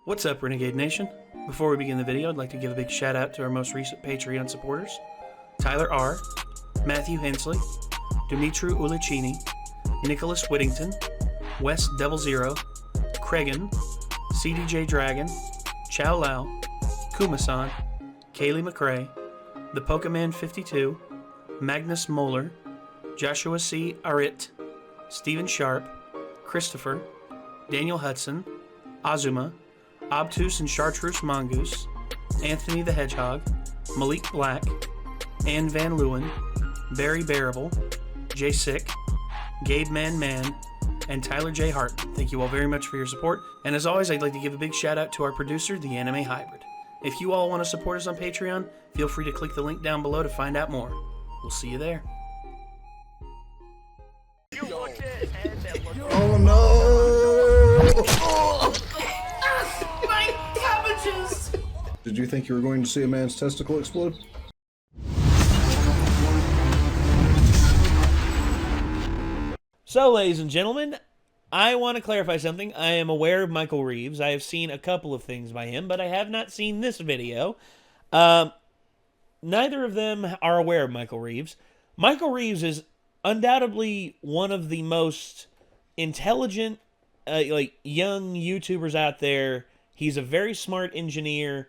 What's up, Renegade Nation? Before we begin the video, I'd like to give a big shout out to our most recent Patreon supporters: Tyler R., Matthew Hensley, Dimitru Ulicini, Nicholas Whittington, West Devil Zero, Cregan, CDJ Dragon, Chow Lao, Kumasan, Kaylee McRae, The Pokemon 52, Magnus Moeller, Joshua C. Arit, Stephen Sharp, Christopher, Daniel Hudson, Azuma, Obtuse and Chartreuse Mongoose, Anthony the Hedgehog, Malik Black, Ann Van Leeuwen, Barry Bearable, Jay Sick, Gabe Man, and Tyler J. Hart. Thank you all very much for your support, and as always, I'd like to give a big shout out to our producer, The Anime Hybrid. If you all want to support us on Patreon, feel free to click the link down below to find out more. We'll see you there. Oh no! My cabbages! Did you think you were going to see a man's testicle explode? So, ladies and gentlemen, I want to clarify something. I am aware of Michael Reeves. I have seen a couple of things by him, but I have not seen this video. Neither of them are aware of Michael Reeves. Michael Reeves is undoubtedly one of the most intelligent, young YouTubers out there. He's a very smart engineer,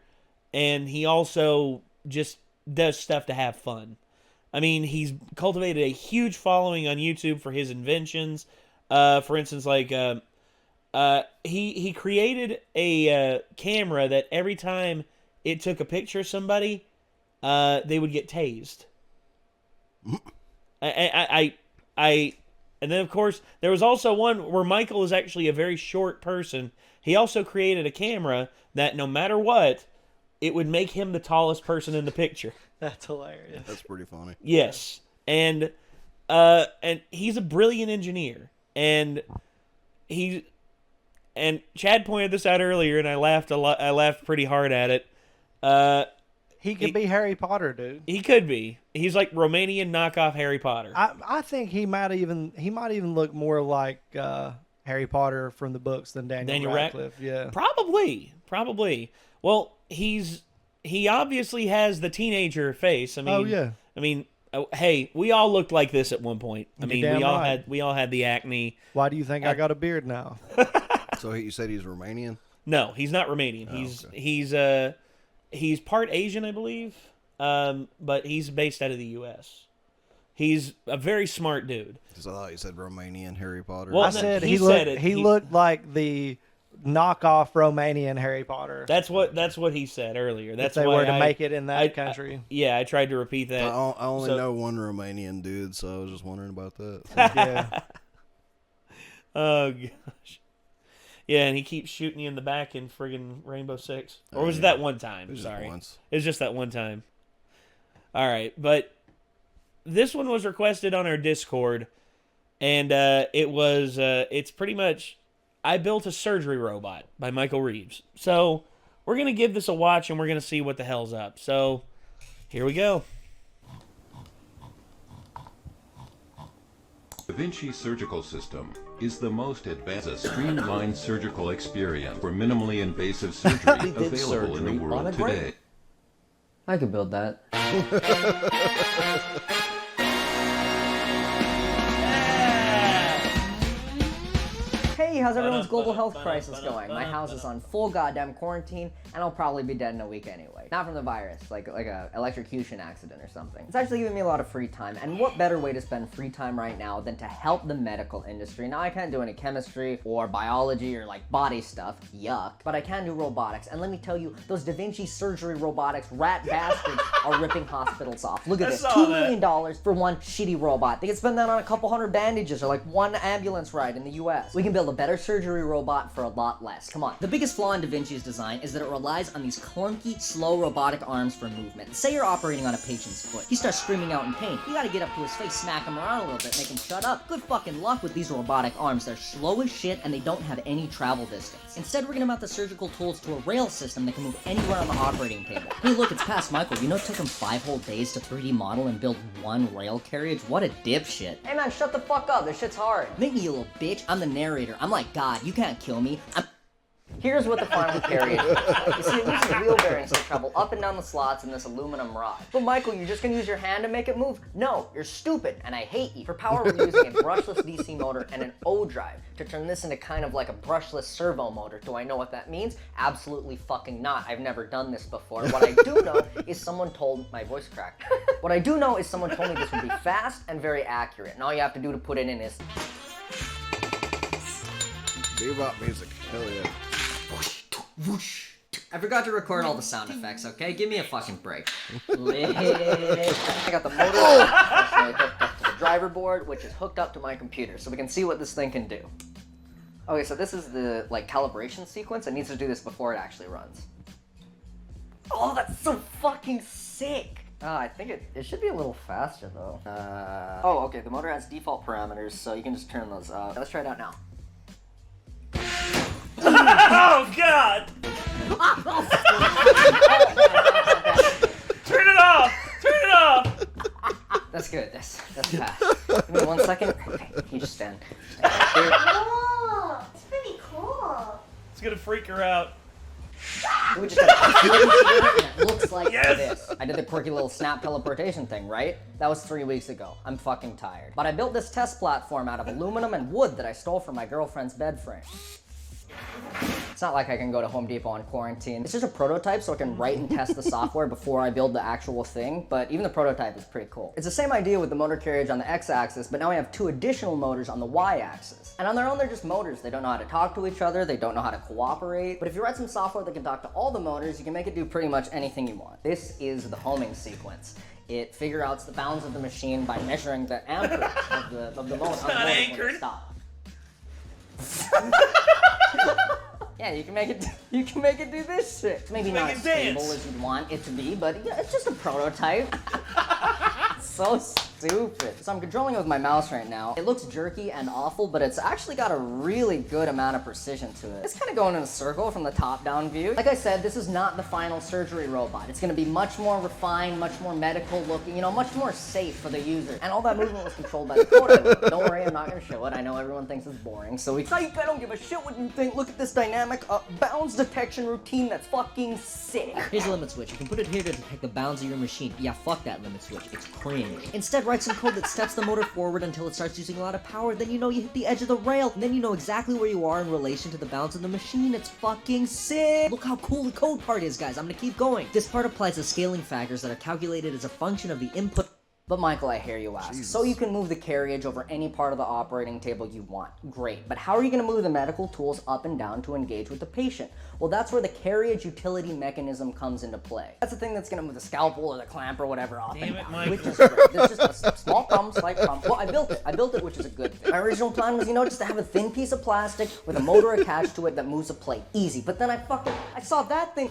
and he also just does stuff to have fun. I mean, he's cultivated a huge following on YouTube for his inventions. For instance, he created a camera that every time it took a picture of somebody, they would get tased. And then, of course, there was also one where Michael is actually a very short person. He also created a camera that no matter what, it would make him the tallest person in the picture. That's hilarious. That's pretty funny. Yes. And he's a brilliant engineer. And Chad pointed this out earlier, and I laughed a lot. I laughed pretty hard at it. He could be Harry Potter, dude. He could be. He's like Romanian knockoff Harry Potter. I think he might even look more like Harry Potter from the books than Daniel Radcliffe. Yeah, probably. Well, he obviously has the teenager face. I mean, oh yeah. I mean, hey, we all looked like this at one point. I mean, we all had the acne. Why do you think I got a beard now? So you said he's Romanian? No, he's not Romanian. Okay. He's part Asian, I believe, but he's based out of the U.S. He's a very smart dude. Because I thought you said Romanian Harry Potter. Well, I said he looked like the knockoff Romanian Harry Potter. That's what he said earlier. That's if they why were to make it in that country. I tried to repeat that. I only know one Romanian dude, so I was just wondering about that. Yeah. Oh gosh. Yeah, and he keeps shooting you in the back in friggin' Rainbow Six. Or was it that one time? It was Sorry. just once. It was just that one time. All right, but this one was requested on our Discord, and it's pretty much, I built a surgery robot by Michael Reeves. So we're going to give this a watch, and we're going to see what the hell's up. So here we go. Da Vinci Surgical System is the most advanced streamlined surgical experience for minimally invasive surgery available in the world today. I could build that. Hey, how's everyone's global health crisis going? My house is on full goddamn quarantine, and I'll probably be dead in a week anyway. Not from the virus, like a electrocution accident or something. It's actually giving me a lot of free time, and what better way to spend free time right now than to help the medical industry? Now, I can't do any chemistry or biology or like body stuff, yuck, but I can do robotics, and let me tell you, those Da Vinci surgery robotics rat bastards are ripping hospitals off. Look at this, $2 million for one shitty robot. They can spend that on a couple hundred bandages or like one ambulance ride in the US. We can build a better surgery robot for a lot less. Come on. The biggest flaw in Da Vinci's design is that it relies on these clunky, slow robotic arms for movement. Say you're operating on a patient's foot. He starts screaming out in pain. You gotta get up to his face, smack him around a little bit, make him shut up. Good fucking luck with these robotic arms. They're slow as shit and they don't have any travel distance. Instead, we're gonna mount the surgical tools to a rail system that can move anywhere on the operating table. Hey look, it's past Michael. You know it took him 5 whole days to 3D model and build one rail carriage? What a dipshit. Hey man, shut the fuck up. This shit's hard. Make me, you little bitch. I'm the narrator. I'm like God. You can't kill me. Here's what the final carriage is. You see, it uses wheel bearings to travel up and down the slots in this aluminum rod. But Michael, you're just gonna use your hand to make it move? No, you're stupid, and I hate you. For power, we're using a brushless DC motor and an O drive to turn this into kind of like a brushless servo motor. Do I know what that means? Absolutely fucking not. I've never done this before. What I do know is someone told my voice cracked. What I do know is someone told me this would be fast and very accurate, and all you have to do to put it in is Bebop music. Hell yeah. whoosh. I forgot to record all the sound effects, okay? Give me a fucking break. I got the motor hooked up to the driver board, which is hooked up to my computer, so we can see what this thing can do. Okay, so this is the calibration sequence. It needs to do this before it actually runs. Oh, that's so fucking sick! I think it should be a little faster though. Oh, okay, the motor has default parameters, so you can just turn those up. Let's try it out now. Oh God! Turn it off! Turn it off! That's good. That's fast. Give me 1 second. Okay, you just stand right there. Oh, it's pretty cool. It's gonna freak her out. We just had a and it looks like Yes! this. I did the quirky little snap teleportation thing, right? That was 3 weeks ago. I'm fucking tired. But I built this test platform out of aluminum and wood that I stole from my girlfriend's bed frame. It's not like I can go to Home Depot on quarantine. It's just a prototype so I can write and test the software before I build the actual thing, but even the prototype is pretty cool. It's the same idea with the motor carriage on the x-axis, but now we have 2 additional motors on the y-axis. And on their own, they're just motors. They don't know how to talk to each other, they don't know how to cooperate, but if you write some software that can talk to all the motors, you can make it do pretty much anything you want. This is the homing sequence. It figures out the bounds of the machine by measuring the amperage of the motor. It's not anchored. Stop. Yeah, you can make it do this shit. It's maybe not as stable as you'd want it to be, but yeah, it's just a prototype. So stupid. So I'm controlling it with my mouse right now. It looks jerky and awful, but it's actually got a really good amount of precision to it. It's kind of going in a circle from the top-down view. Like I said, this is not the final surgery robot. It's gonna be much more refined, much more medical looking, you know, much more safe for the user. And all that movement was controlled by the code I wrote. Don't worry, I'm not gonna show it. I know everyone thinks it's boring, so I don't give a shit what you think. Look at this dynamic bounds detection routine that's fucking sick. Here's a limit switch. You can put it here to detect the bounds of your machine. Yeah, fuck that limit switch. It's cringe. Instead, write some code that steps the motor forward until it starts using a lot of power. Then you know you hit the edge of the rail. And then you know exactly where you are in relation to the bounds of the machine. It's fucking sick. Look how cool the code part is, guys. I'm gonna keep going. This part applies to scaling factors that are calculated as a function of the input. But Michael, I hear you ask. So you can move the carriage over any part of the operating table you want. Great, but how are you gonna move the medical tools up and down to engage with the patient? Well, that's where the carriage utility mechanism comes into play. That's the thing that's gonna move the scalpel or the clamp or whatever up and down, which is great. There's just a small problem, slight problem. Well, I built it, which is a good thing. My original plan was, just to have a thin piece of plastic with a motor attached to it that moves a plate. Easy, but then I saw that thing.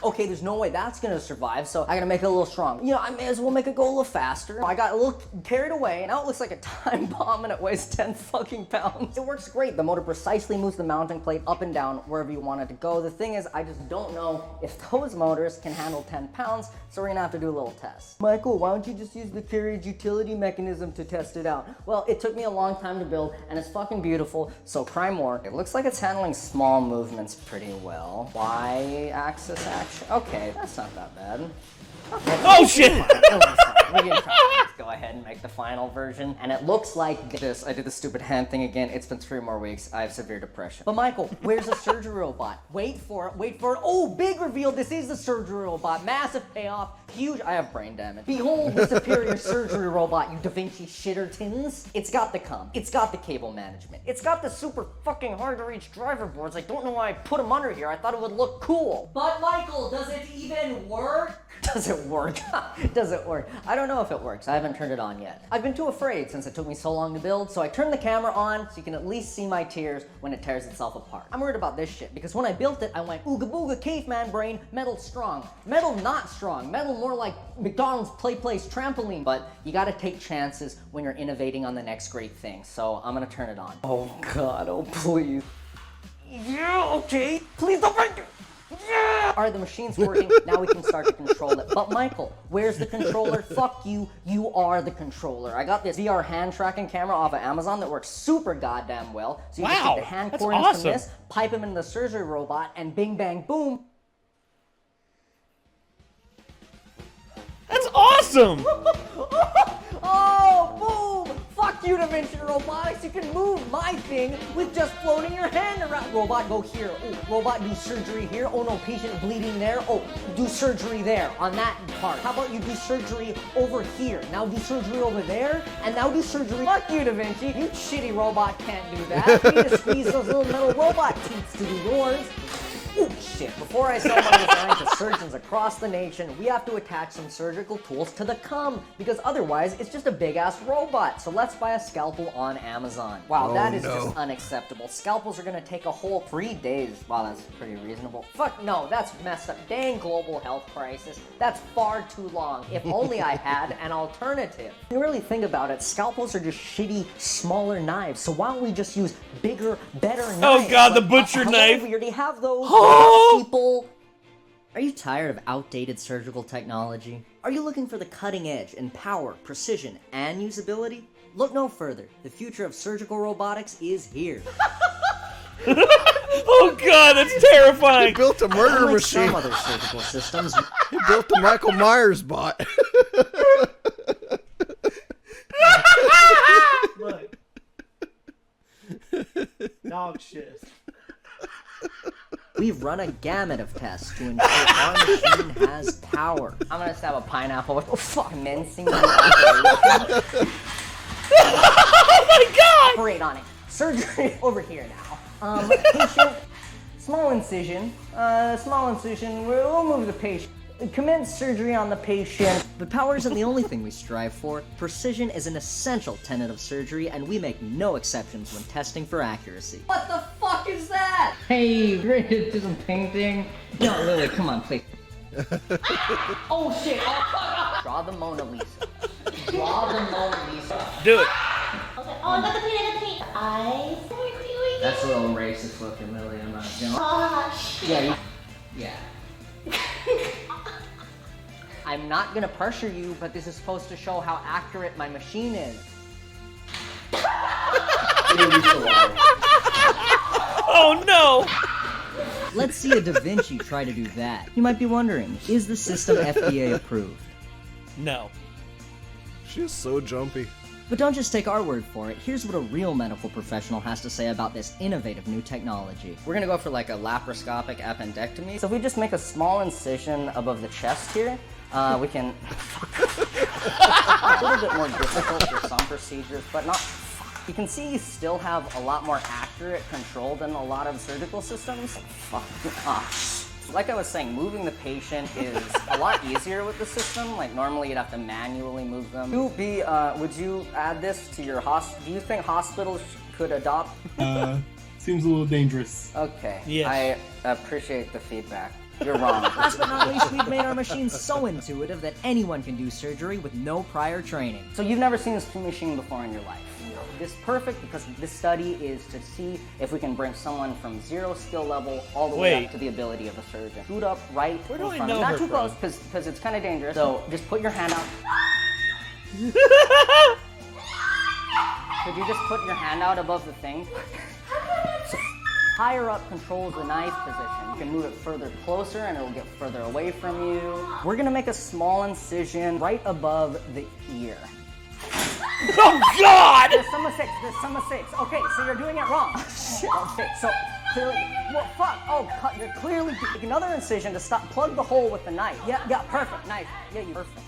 Okay, there's no way that's gonna survive, so I gotta make it a little stronger. I may as well make it go a little faster. I got a little carried away, now it looks like a time bomb and it weighs 10 fucking pounds. It works great. The motor precisely moves the mounting plate up and down wherever you want it to go. The thing is, I just don't know if those motors can handle 10 pounds, so we're gonna have to do a little test. Michael, why don't you just use the carriage utility mechanism to test it out? Well, it took me a long time to build, and it's fucking beautiful, so cry more. It looks like it's handling small movements pretty well. Y-axis action? Okay, that's not that bad. Okay. Oh shit! We can just go ahead and make the final version, and it looks like this. I did the stupid hand thing again. It's been 3 more weeks. I have severe depression. But Michael, where's the surgery robot? Wait for it. Oh, big reveal. This is the surgery robot. Massive payoff. Huge. I have brain damage. Behold the superior surgery robot, you Da Vinci shittertons. It's got the cum. It's got the cable management. It's got the super fucking hard to reach driver boards. I don't know why I put them under here. I thought it would look cool. But Michael, does it even work? Does it work? Does it work? I don't know if it works. I haven't turned it on yet. I've been too afraid since it took me so long to build, so I turned the camera on so you can at least see my tears when it tears itself apart. I'm worried about this shit because when I built it, I went ooga booga caveman brain, metal strong. Metal not strong. Metal more like McDonald's play place trampoline. But you gotta take chances when you're innovating on the next great thing, so I'm gonna turn it on. Oh God, oh please. Yeah, okay. Please don't break it. Yeah! Alright, the machine's working, now we can start to control it. But Michael, where's the controller? Fuck you, you are the controller. I got this VR hand tracking camera off of Amazon that works super goddamn well. So you just take the hand coordinates from this, pipe them into the surgery robot, and bing bang boom. That's awesome! Oh, boom! Fuck you, DaVinci Robotics. You can move my thing with just floating your hand around. Robot, go here. Oh, robot, do surgery here. Oh no, patient bleeding there. Oh, do surgery there on that part. How about you do surgery over here? Now do surgery over there, and now do surgery. Fuck you, DaVinci. You shitty robot can't do that. You need to squeeze those little metal robot teeth to do yours. Oh shit, before I sell my design to surgeons across the nation, we have to attach some surgical tools to the cum, because otherwise it's just a big ass robot. So let's buy a scalpel on Amazon. Wow, that is just unacceptable. Scalpels are gonna take a whole 3 days. Wow, that's pretty reasonable. Fuck no, that's messed up. Dang global health crisis. That's far too long. If only I had an alternative. If you really think about it, scalpels are just shitty, smaller knives. So why don't we just use bigger, better knives? Oh god, the butcher knife! We already have those. People. Are you tired of outdated surgical technology? Are you looking for the cutting edge in power, precision, and usability? Look no further. The future of surgical robotics is here. Oh god, that's terrifying! He built a murder Unlike machine. some other surgical systems, He built the Michael Myers bot. Look. Dog shit. we've run a gamut of tests to ensure our machine has power. I'm gonna stab a pineapple with mincing. Oh my god! Operate on it. Surgery over here now. Patient, small incision. We'll move the patient. Commence surgery on the patient. But power isn't the only thing we strive for. Precision is an essential tenet of surgery, and we make no exceptions when testing for accuracy. What the fuck is that? Hey, ready to do some painting? No, Lily, come on, please. Oh shit! Oh, draw the Mona Lisa. Draw the Mona Lisa. Do it. Okay. Oh, I got the paint, I got the paint. Eyes. That's a little racist looking, Lily. I'm not doing. Gosh. Yeah. Yeah. I'm not gonna pressure you, but this is supposed to show how accurate my machine is. Oh no! Let's see a Da Vinci try to do that. You might be wondering, is the system FDA approved? No. She's so jumpy. But don't just take our word for it. Here's what a real medical professional has to say about this innovative new technology. We're gonna go for like a laparoscopic appendectomy. So if we just make a small incision above the chest here, we can... a little bit more difficult for some procedures, but not... You can see you still have a lot more accurate control than a lot of surgical systems. Like I was saying, moving the patient is a lot easier with the system. Like normally you'd have to manually move them. Would you add this to your do you think hospitals could adopt? Seems a little dangerous. Okay. Yes. I appreciate the feedback. You're wrong. Last but not least, we've made our machine so intuitive that anyone can do surgery with no prior training. So you've never seen this machine before in your life. This is perfect because this study is to see if we can bring someone from 0 skill level all the way up to the ability of a surgeon. Scoot up right Where in do I front. know Not her too from? close because it's kind of dangerous. So just put your hand out. Could you just put your hand out above the thing? So, higher up controls the knife position. You can move it further closer and it'll get further away from you. We're gonna make a small incision right above the ear. Oh god! There's sum of 6, there's sum of 6. Okay, so you're doing it wrong. Okay, so clearly, well, fuck. Oh, you're clearly doing another incision to plug the hole with the knife. Yeah, perfect, knife. Yeah, you perfect.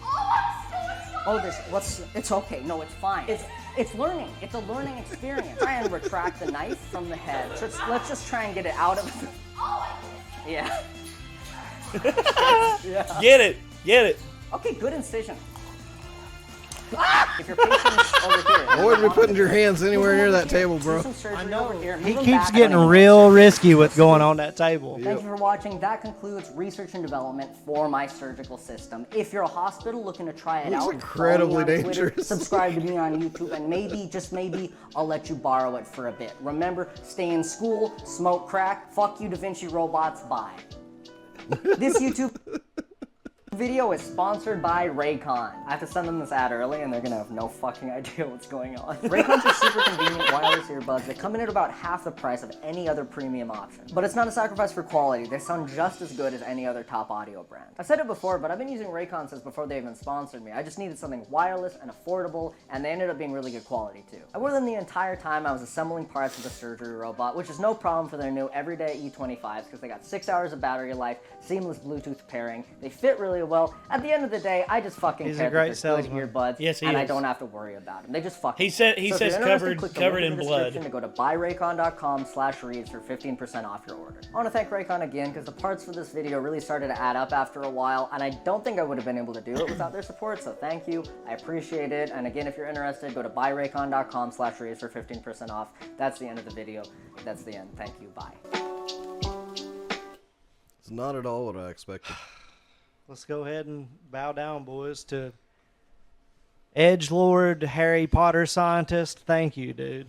It's okay, no, it's fine. It's learning, it's a learning experience. Try and retract the knife from the head. So let's just try and get it out of the... Yeah. Yeah. Get it. Okay, good incision. If your patient's over here. I wouldn't be putting your hands anywhere near that table, bro. I know. He keeps getting real risky with going on that table. Thank you for watching. That concludes research and development for my surgical system. If you're a hospital looking to try it out, incredibly follow me on Twitter, dangerous. subscribe to me on YouTube, and maybe, just maybe, I'll let you borrow it for a bit. Remember, stay in school, smoke crack, fuck you Da Vinci robots, bye. This YouTube video is sponsored by Raycon. I have to send them this ad early and they're gonna have no fucking idea what's going on. Raycons are super convenient wireless earbuds that come in at about half the price of any other premium option. But it's not a sacrifice for quality. They sound just as good as any other top audio brand. I've said it before, but I've been using Raycon since before they even sponsored me. I just needed something wireless and affordable, and they ended up being really good quality too. I wore them the entire time I was assembling parts of the surgery robot, which is no problem for their new everyday E25s because they got 6 hours of battery life, seamless Bluetooth pairing, they fit really well. At the end of the day, I just fucking He's care a great that they're good salesman. earbuds, Yes, he and I is. don't have to worry about them. They just fucking. He says if you're interested, click the covered link in the blood. description to go to buyraycon.com/Reeves for 15% off your order. I want to thank Raycon again because the parts for this video really started to add up after a while, and I don't think I would have been able to do it without their support. So thank you, I appreciate it. And again, if you're interested, go to buyraycon.com/Reeves for 15% off. That's the end of the video. That's the end. Thank you. Bye. It's not at all what I expected. Let's go ahead and bow down, boys, to Edgelord Harry Potter scientist. Thank you, dude.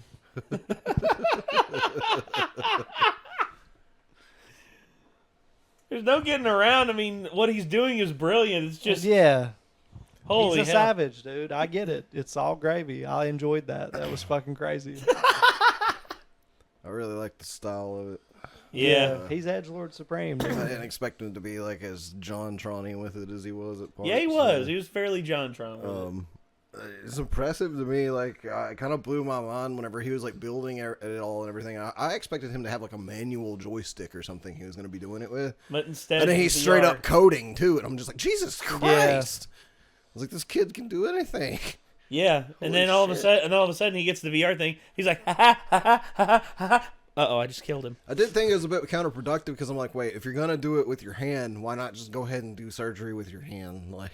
There's no getting around. I mean, what he's doing is brilliant. It's just Yeah. holy He's a hell. savage, dude. I get it. It's all gravy. I enjoyed that. That was fucking crazy. I really like the style of it. Yeah. He's Edgelord Supreme, I dude. didn't expect him to be like as John Tronny with it as he was at parts. Yeah, he was. He was fairly Jontron. with it. It's impressive to me. Like, it kind of blew my mind whenever he was like building it all and everything. I expected him to have like a manual joystick or something he was going to be doing it with. But instead, And then it's he's a straight VR. up coding too, and I'm just like, Jesus Christ! I was like, this kid can do anything. Yeah, and then Holy all of a sudden he gets the VR thing. He's like, ha ha ha ha ha ha ha. Uh-oh, I just killed him. I did think it was a bit counterproductive because I'm like, wait, if you're gonna do it with your hand, why not just go ahead and do surgery with your hand? Like,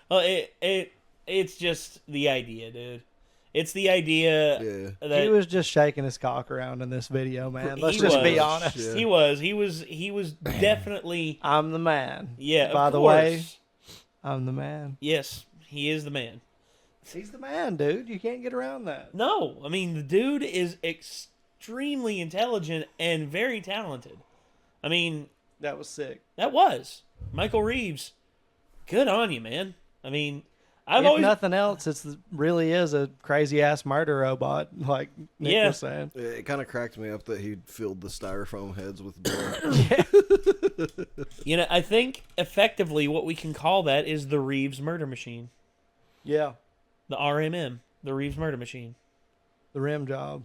Well, it's just the idea, dude. It's the idea yeah. that He was just shaking his cock around in this video, man. Let's He just was. be honest. Shit. he was definitely I'm the man. yeah. By of the course. way, I'm the man. Yes, he is the man. He's the man, dude. You can't get around that. No, I mean the dude is extremely intelligent and very talented. I mean, That was sick. that was Michael Reeves. Good on you, man. I mean, I've If always nothing else, it really is a crazy ass murder robot, like Nick Yeah. was saying. It kind of cracked me up that he filled the styrofoam heads with blood. You know, I think effectively what we can call that is the Reeves murder machine. Yeah, The RMM, the Reeves murder machine. the rim job,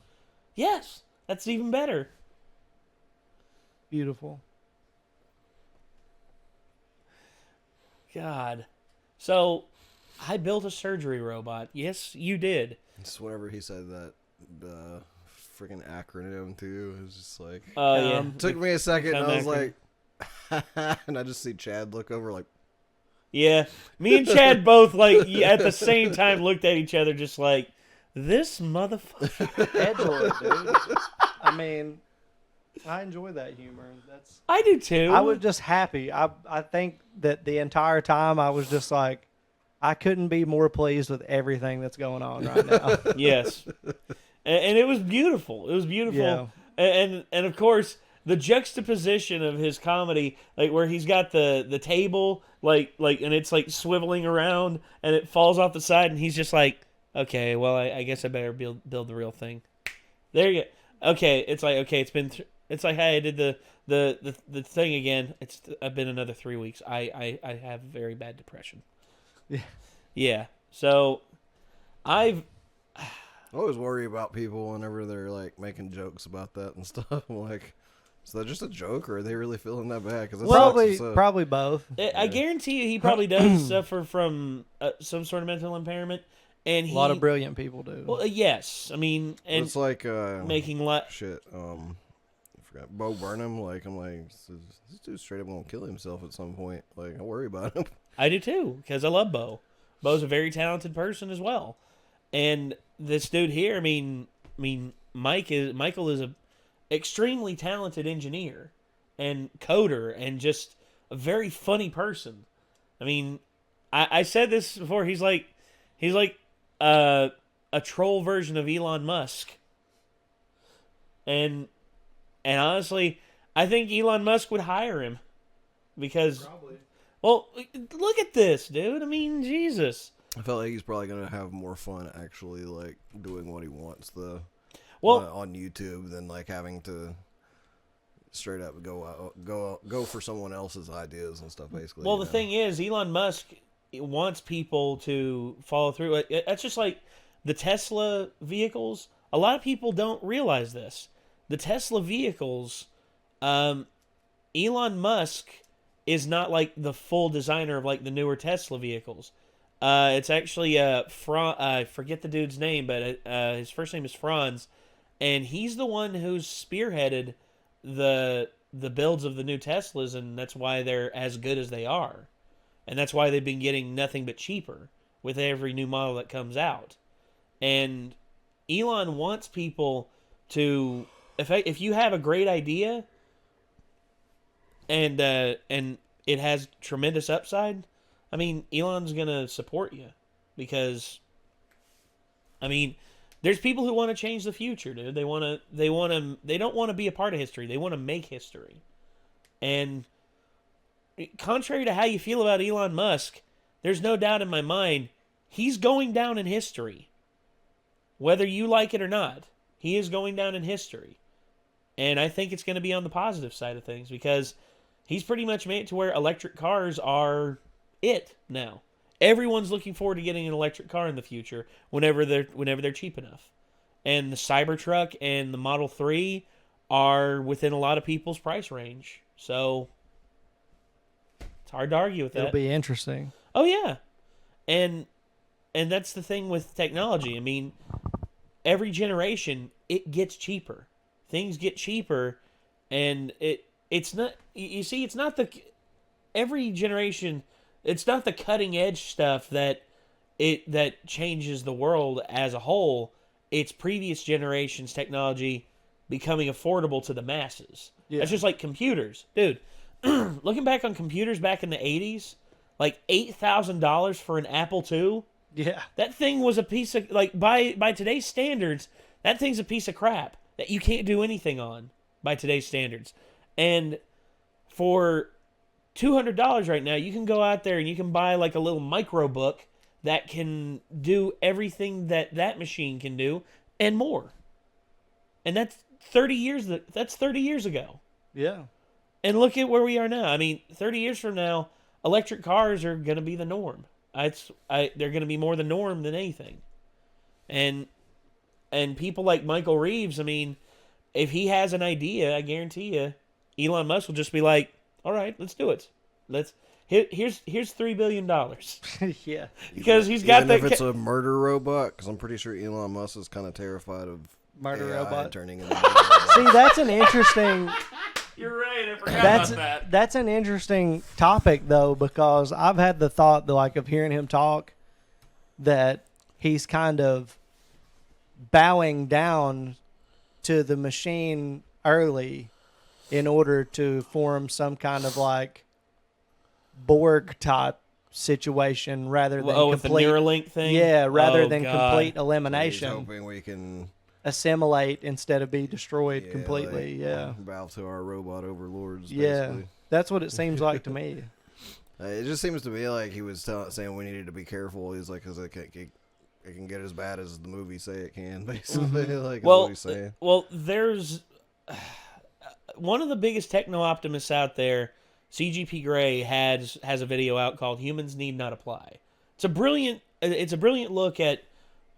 Yes, that's even better. beautiful. God. So, I built a surgery robot. Yes, you did. Just whenever he said that freaking acronym too, it was just like, Yeah. took me a second, and I was acronym. like, and I just see Chad look over like, Yeah. Me and Chad both, like, at the same time looked at each other just like, this motherfucker. Edgelord, dude. I mean, I enjoy that humor. That's. I do too. I was just happy. I think that the entire time I was just like, I couldn't be more pleased with everything that's going on right now. Yes. And it was beautiful. It was beautiful. Yeah. And of course, the juxtaposition of his comedy, like where he's got the table, like and it's like swiveling around and it falls off the side and he's just like, okay, well, I guess I better build the real thing. There you go. Okay, it's like, okay, it's like, hey, I did the thing again. I've been another 3 weeks. I have very bad depression. Yeah. Yeah. So I always worry about people whenever they're like making jokes about that and stuff. I'm like, is that just a joke, or are they really feeling that bad? Because Probably both. I guarantee you he probably does suffer from some sort of mental impairment. And A lot of brilliant people do. Well, yes. I mean, and it's like making shit. I forgot Bo Burnham. Like, I'm like, this dude's straight up gonna kill himself at some point. Like, I worry about him. I do too, because I love Bo. Bo's a very talented person as well. And this dude here, I mean, Michael is a extremely talented engineer and coder and just a very funny person. I mean, I said this before. He's like a troll version of Elon Musk. And honestly, I think Elon Musk would hire him. because, well, look at this, dude. I mean, Jesus. I felt like he's probably gonna have more fun actually, like doing what he wants on YouTube than like having to straight up go for someone else's ideas and stuff. Basically. Well, the thing is, Elon Musk wants people to follow through. That's just like the Tesla vehicles. A lot of people don't realize this. The Tesla vehicles, Elon Musk is not like the full designer of like the newer Tesla vehicles. It's actually I forget the dude's name, but his first name is Franz, and he's the one who's spearheaded the builds of the new Teslas, and that's why they're as good as they are, and that's why they've been getting nothing but cheaper with every new model that comes out. And Elon wants people to, if you have a great idea and it has tremendous upside, I mean, Elon's gonna support you because, I mean, there's people who want to change the future, dude. They don't want to be a part of history. They want to make history. And contrary to how you feel about Elon Musk, there's no doubt in my mind he's going down in history. Whether you like it or not, he is going down in history. And I think it's going to be on the positive side of things because he's pretty much made it to where electric cars are it now. Everyone's looking forward to getting an electric car in the future whenever they're cheap enough. And the Cybertruck and the Model 3 are within a lot of people's price range. So it's hard to argue with that. It'll be interesting. Oh yeah. And that's the thing with technology. I mean, every generation it gets cheaper. Things get cheaper, and it's not. You see, it's not every generation. It's not the cutting edge stuff that changes the world as a whole. It's previous generations' technology becoming affordable to the masses. Yeah. That's just like computers, dude. Looking back on computers back in the 80s, like $8,000 for an Apple II. Yeah, that thing was a piece of, like, by today's standards, that thing's a piece of crap that you can't do anything on by today's standards. And for $200 right now, you can go out there and you can buy like a little micro book that can do everything that machine can do and more. And that's 30 years ago. Yeah. And look at where we are now. I mean, 30 years from now, electric cars are going to be the norm. They're going to be more the norm than anything. And people like Michael Reeves, I mean, if he has an idea, I guarantee you, Elon Musk will just be like, all right, let's do it. Here's $3 billion. Yeah. Because he's got that. If it's a murder robot, because I'm pretty sure Elon Musk is kind of terrified of murder AI robot turning into a murder robot. See, that's an interesting. You're right. I forgot about that. That's an interesting topic, though, because I've had the thought, like, of hearing him talk, that he's kind of bowing down to the machine early in order to form some kind of like Borg type situation rather than with complete the Neuralink thing. Yeah, rather than complete elimination. He's hoping we can assimilate instead of be destroyed completely. Bow to our robot overlords. Yeah, basically. That's what it seems like to me. It just seems to me like he was saying we needed to be careful. He's like, because it can get as bad as the movies say it can, basically. Like, well, what he's saying. Well, there's one of the biggest techno-optimists out there, CGP Grey, has a video out called "Humans Need Not Apply." It's a brilliant look at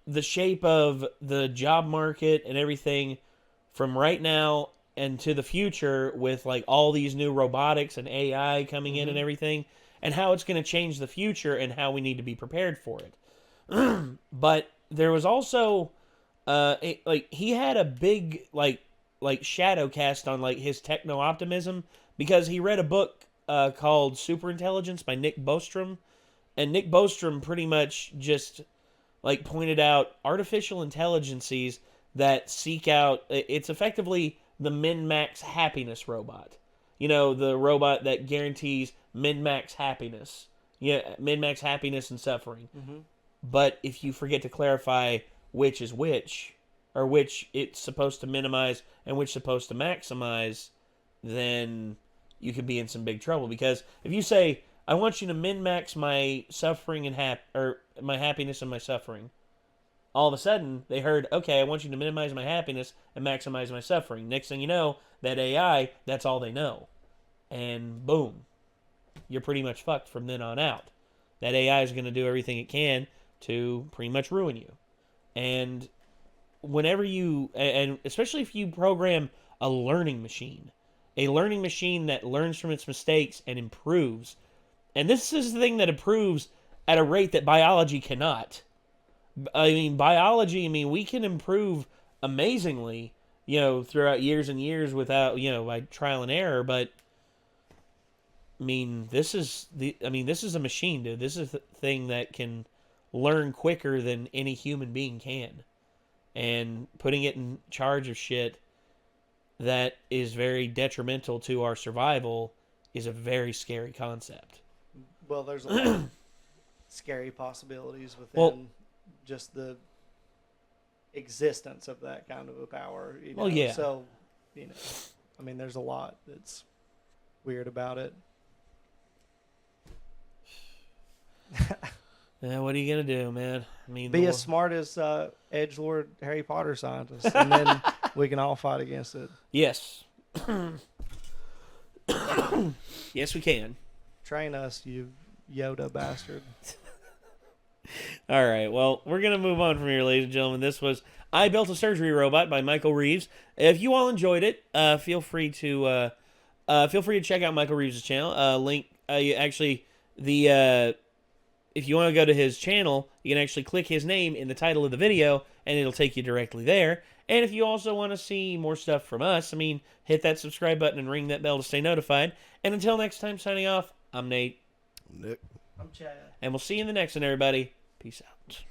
the shape of the job market and everything from right now and to the future, with like all these new robotics and AI coming in and everything, and how it's going to change the future and how we need to be prepared for it. But there was also he had a big like shadow cast on like his techno optimism, because he read a book called Superintelligence by Nick Bostrom, and Nick Bostrom pretty much just like pointed out artificial intelligences that seek out, it's effectively the min-max happiness robot. You know, the robot that guarantees min-max happiness. Yeah, min-max happiness and suffering. Mm-hmm. But if you forget to clarify which is which, or which it's supposed to minimize and which is supposed to maximize, then you could be in some big trouble. Because if you say, I want you to min-max my suffering and or my happiness and my suffering, all of a sudden they heard, okay, I want you to minimize my happiness and maximize my suffering. Next thing you know, that AI, that's all they know. And boom, you're pretty much fucked from then on out. That AI is going to do everything it can to pretty much ruin you. And whenever and especially if you program a learning machine that learns from its mistakes and improves. And this is the thing that improves at a rate that biology cannot. Biology, we can improve amazingly, throughout years and years without, by trial and error, but this is a machine, dude. This is a thing that can learn quicker than any human being can. And putting it in charge of shit that is very detrimental to our survival is a very scary concept. Well, there's a lot of scary possibilities within just the existence of that kind of a power. Well, yeah. So, there's a lot that's weird about it. Yeah, what are you gonna do, man? Be as smart as edgelord Harry Potter scientist, and then we can all fight against it. Yes. Yes, we can. Train us, you Yoda bastard. All right, well, we're going to move on from here, ladies and gentlemen. This was I Built a Surgery Robot by Michael Reeves. If you all enjoyed it, feel free to check out Michael Reeves' channel. Link, if you want to go to his channel, you can actually click his name in the title of the video, and it'll take you directly there. And if you also want to see more stuff from us, hit that subscribe button and ring that bell to stay notified. And until next time, signing off, I'm Nate. Nick. I'm Chad. And we'll see you in the next one, everybody. Peace out.